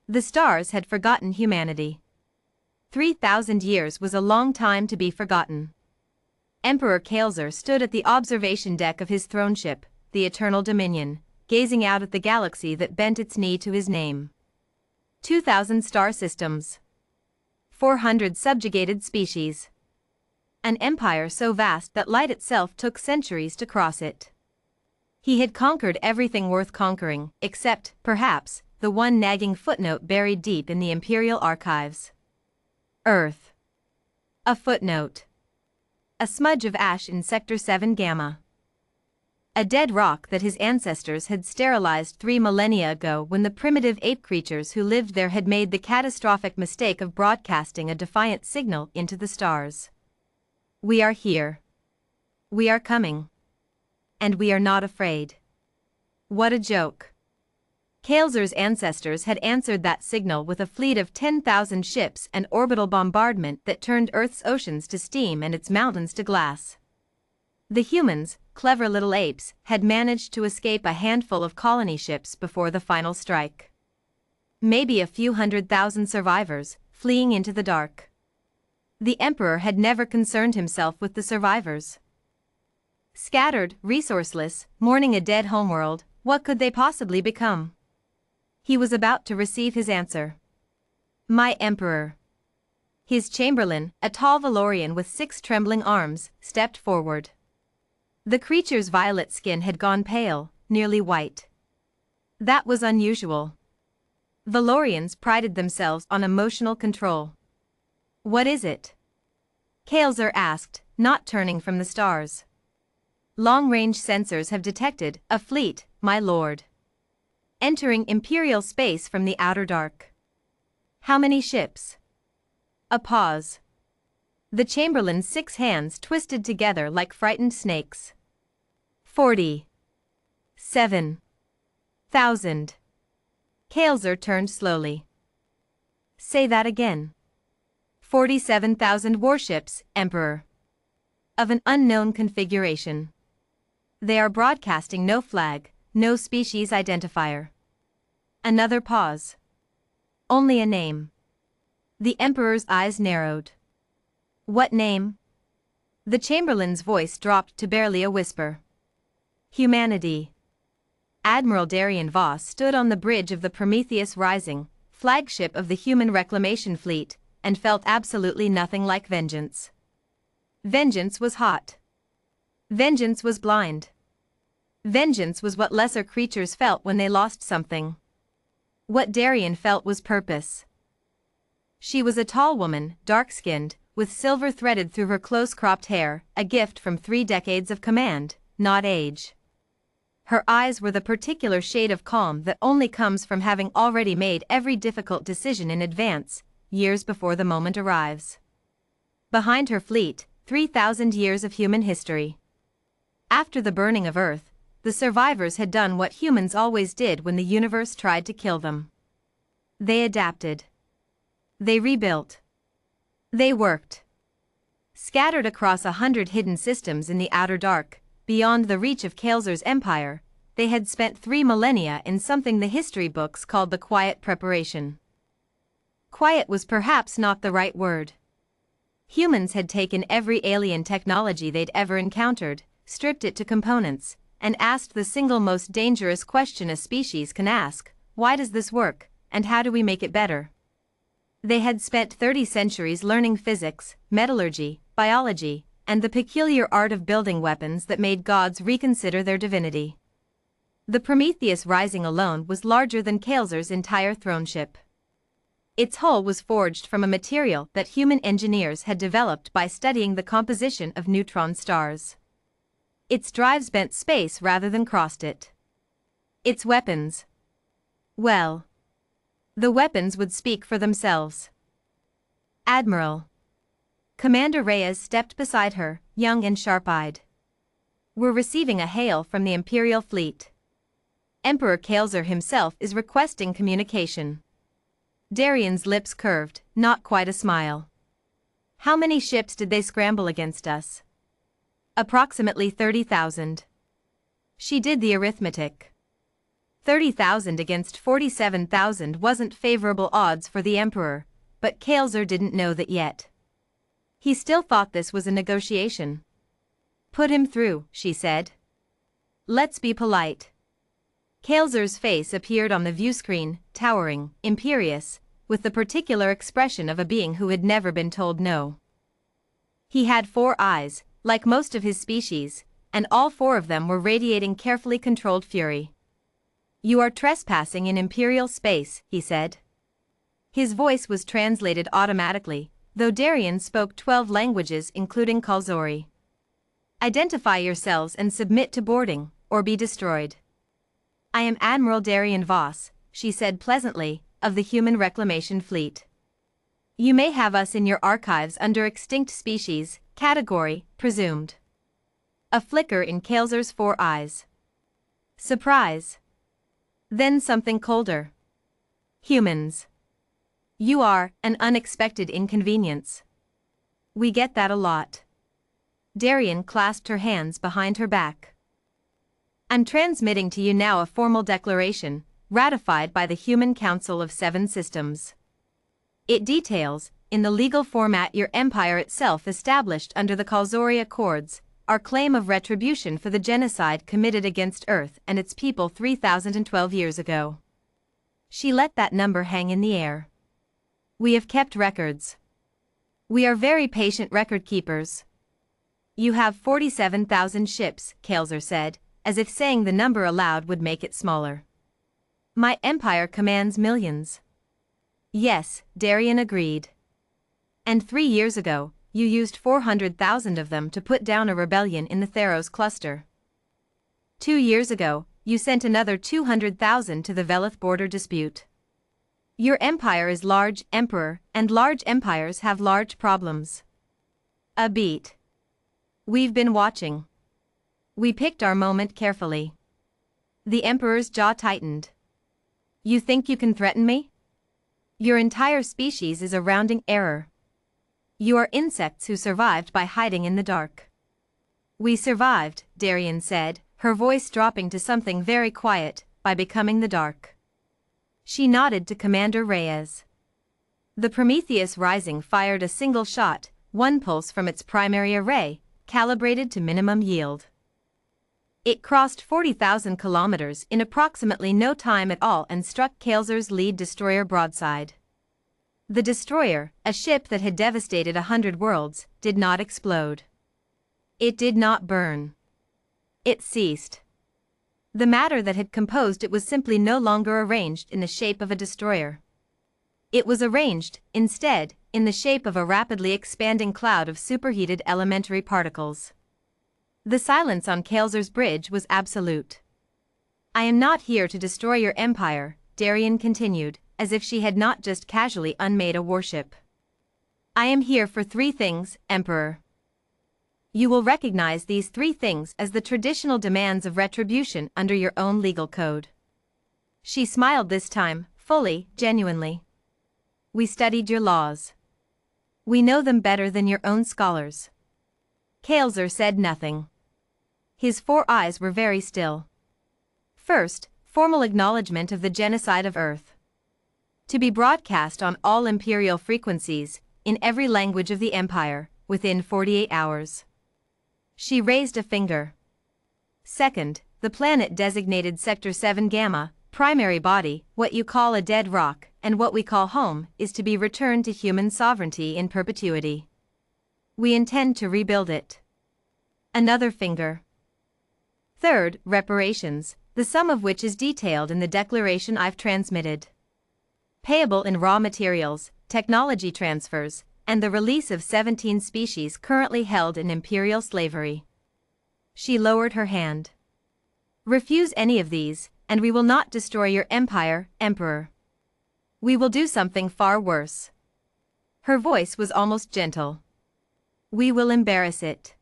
The stars had forgotten humanity. 3,000 years was a long time to be forgotten. Emperor Kael'zar stood at the observation deck of his throne ship, the Eternal Dominion, gazing out at the galaxy that bent its knee to his name. 2,000 star systems. 400 subjugated species. An empire so vast that light itself took centuries to cross it. He had conquered everything worth conquering, except, perhaps, the one nagging footnote buried deep in the Imperial archives. Earth. A footnote. A smudge of ash in Sector 7 Gamma. A dead rock that his ancestors had sterilized 3 millennia ago when the primitive ape creatures who lived there had made the catastrophic mistake of broadcasting a defiant signal into the stars. We are here. We are coming. And we are not afraid. What a joke. Kael'zar's ancestors had answered that signal with a fleet of 10,000 ships and orbital bombardment that turned Earth's oceans to steam and its mountains to glass. The humans, clever little apes, had managed to escape a handful of colony ships before the final strike. Maybe a few 100,000 survivors, fleeing into the dark. The Emperor had never concerned himself with the survivors. Scattered, resourceless, mourning a dead homeworld, what could they possibly become? He was about to receive his answer. My Emperor. His chamberlain, a tall Valorian with 6 trembling arms, stepped forward. The creature's violet skin had gone pale, nearly white. That was unusual. Valorians prided themselves on emotional control. What is it? Kael'zar asked, not turning from the stars. Long-range sensors have detected a fleet, my lord. Entering Imperial space from the outer dark. How many ships? A pause. The Chamberlain's 6 hands twisted together like frightened snakes. 47,000. Kael'zar turned slowly. Say that again. 47,000 warships, Emperor. Of an unknown configuration. They are broadcasting no flag, no species identifier. Another pause. Only a name. The Emperor's eyes narrowed. What name? The Chamberlain's voice dropped to barely a whisper. Humanity. Admiral Darian Voss stood on the bridge of the Prometheus Rising, flagship of the human reclamation fleet, and felt absolutely nothing like vengeance. Vengeance was hot. Vengeance was blind. Vengeance was what lesser creatures felt when they lost something. What Darian felt was purpose. She was a tall woman, dark-skinned, with silver threaded through her close-cropped hair, a gift from 3 decades of command, not age. Her eyes were the particular shade of calm that only comes from having already made every difficult decision in advance, years before the moment arrives. Behind her fleet, 3,000 years of human history. After the burning of Earth, the survivors had done what humans always did when the universe tried to kill them. They adapted. They rebuilt. They worked. Scattered across 100 hidden systems in the outer dark, beyond the reach of Kael'zar's empire, they had spent 3 millennia in something the history books called the quiet preparation. Quiet was perhaps not the right word. Humans had taken every alien technology they'd ever encountered, stripped it to components, and asked the single most dangerous question a species can ask: why does this work, and how do we make it better? They had spent 30 centuries learning physics, metallurgy, biology, and the peculiar art of building weapons that made gods reconsider their divinity. The Prometheus Rising alone was larger than Kael'zar's entire throneship. Its hull was forged from a material that human engineers had developed by studying the composition of neutron stars. Its drives bent space rather than crossed it. Its weapons. Well, the weapons would speak for themselves. Admiral. Commander Reyes stepped beside her, young and sharp-eyed. We're receiving a hail from the Imperial fleet. Emperor Kael'zar himself is requesting communication. Darian's lips curved, not quite a smile. How many ships did they scramble against us? Approximately 30,000. She did the arithmetic. 30,000 against 47,000 wasn't favorable odds for the Emperor, but Kael'zar didn't know that yet. He still thought this was a negotiation. "Put him through," she said. "Let's be polite." Kael'zar's face appeared on the viewscreen, towering, imperious, with the particular expression of a being who had never been told no. He had 4 eyes, like most of his species, and all 4 of them were radiating carefully controlled fury. "You are trespassing in Imperial space," he said. His voice was translated automatically, though Darien spoke 12 languages including Kalzori. "Identify yourselves and submit to boarding, or be destroyed." "I am Admiral Darien Voss," she said pleasantly, "of the Human Reclamation Fleet. You may have us in your archives under extinct species, category, presumed." A flicker in Kael'zar's 4 eyes. Surprise. Then something colder. "Humans. You are an unexpected inconvenience. We get that a lot." Darien clasped her hands behind her back. "I'm transmitting to you now a formal declaration, ratified by the Human Council of 7 Systems. It details, in the legal format your empire itself established under the Kalzori Accords, our claim of retribution for the genocide committed against Earth and its people 3,012 years ago." She let that number hang in the air. "We have kept records. We are very patient record keepers." "You have 47,000 ships," Kael'zar said, as if saying the number aloud would make it smaller. "My empire commands millions." "Yes," Darien agreed. "And 3 years ago, you used 400,000 of them to put down a rebellion in the Theros cluster. 2 years ago, you sent another 200,000 to the Velith border dispute. Your empire is large, Emperor, and large empires have large problems." A beat. "We've been watching. We picked our moment carefully." The Emperor's jaw tightened. "You think you can threaten me? Your entire species is a rounding error. You are insects who survived by hiding in the dark." "We survived," Darien said, her voice dropping to something very quiet, "by becoming the dark." She nodded to Commander Reyes. The Prometheus Rising fired a single shot, 1 pulse from its primary array, calibrated to minimum yield. It crossed 40,000 kilometers in approximately no time at all and struck Kael'zar's lead destroyer broadside. The destroyer, a ship that had devastated 100 worlds, did not explode. It did not burn. It ceased. The matter that had composed it was simply no longer arranged in the shape of a destroyer. It was arranged, instead, in the shape of a rapidly expanding cloud of superheated elementary particles. The silence on Kael'zar's bridge was absolute. "I am not here to destroy your empire," Darien continued, as if she had not just casually unmade a warship. "I am here for 3 things, Emperor. You will recognize these 3 things as the traditional demands of retribution under your own legal code." She smiled this time, fully, genuinely. "We studied your laws. We know them better than your own scholars." Kael'zar said nothing. His 4 eyes were very still. "First, formal acknowledgement of the genocide of Earth. To be broadcast on all Imperial frequencies, in every language of the Empire, within 48 hours. She raised a finger. "Second, the planet designated Sector 7 Gamma, primary body, what you call a dead rock, and what we call home, is to be returned to human sovereignty in perpetuity. We intend to rebuild it." Another finger. "Third, reparations, the sum of which is detailed in the declaration I've transmitted. Payable in raw materials, technology transfers, and the release of 17 species currently held in imperial slavery." She lowered her hand. "Refuse any of these, and we will not destroy your empire, Emperor. We will do something far worse." Her voice was almost gentle. "We will embarrass it.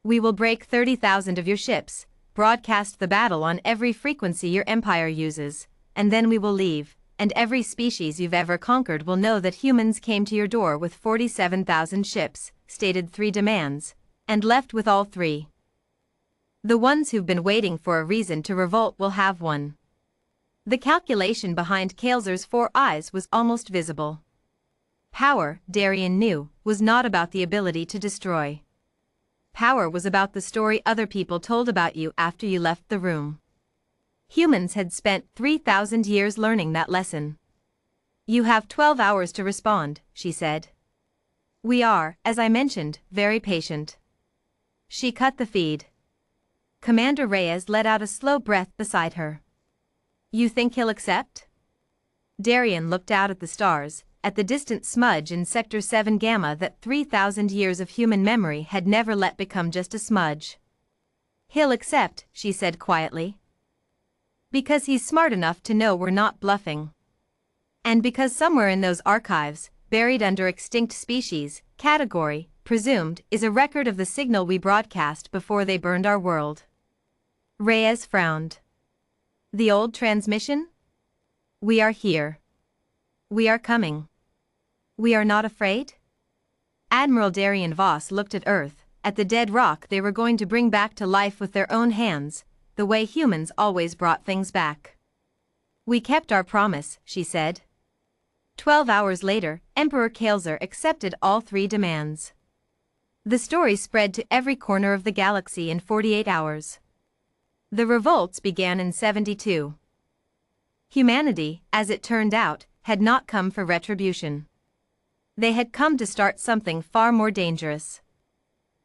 We will break 30,000 of your ships, broadcast the battle on every frequency your empire uses, and then we will leave, and every species you've ever conquered will know that humans came to your door with 47,000 ships, stated 3 demands, and left with all 3. The ones who've been waiting for a reason to revolt will have one. The calculation behind Kael'zer's 4 eyes was almost visible. Power, Darien knew, was not about the ability to destroy. Power was about the story other people told about you after you left the room. Humans had spent 3,000 years learning that lesson. You have 12 hours to respond, she said. We are, as I mentioned, very patient. She cut the feed. Commander Reyes let out a slow breath beside her. You think he'll accept? Darien looked out at the stars, at the distant smudge in Sector 7 Gamma that 3,000 years of human memory had never let become just a smudge. He'll accept, she said quietly. Because he's smart enough to know we're not bluffing. And because somewhere in those archives, buried under extinct species, category, presumed, is a record of the signal we broadcast before they burned our world. Reyes frowned. The old transmission? We are here. We are coming. We are not afraid? Admiral Darien Voss looked at Earth, at the dead rock they were going to bring back to life with their own hands, the way humans always brought things back. We kept our promise, she said. 12 hours later, Emperor Kael'zer accepted all 3 demands. The story spread to every corner of the galaxy in 48 hours. The revolts began in 72. Humanity, as it turned out, had not come for retribution. They had come to start something far more dangerous.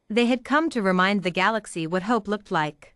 They had come to remind the galaxy what hope looked like.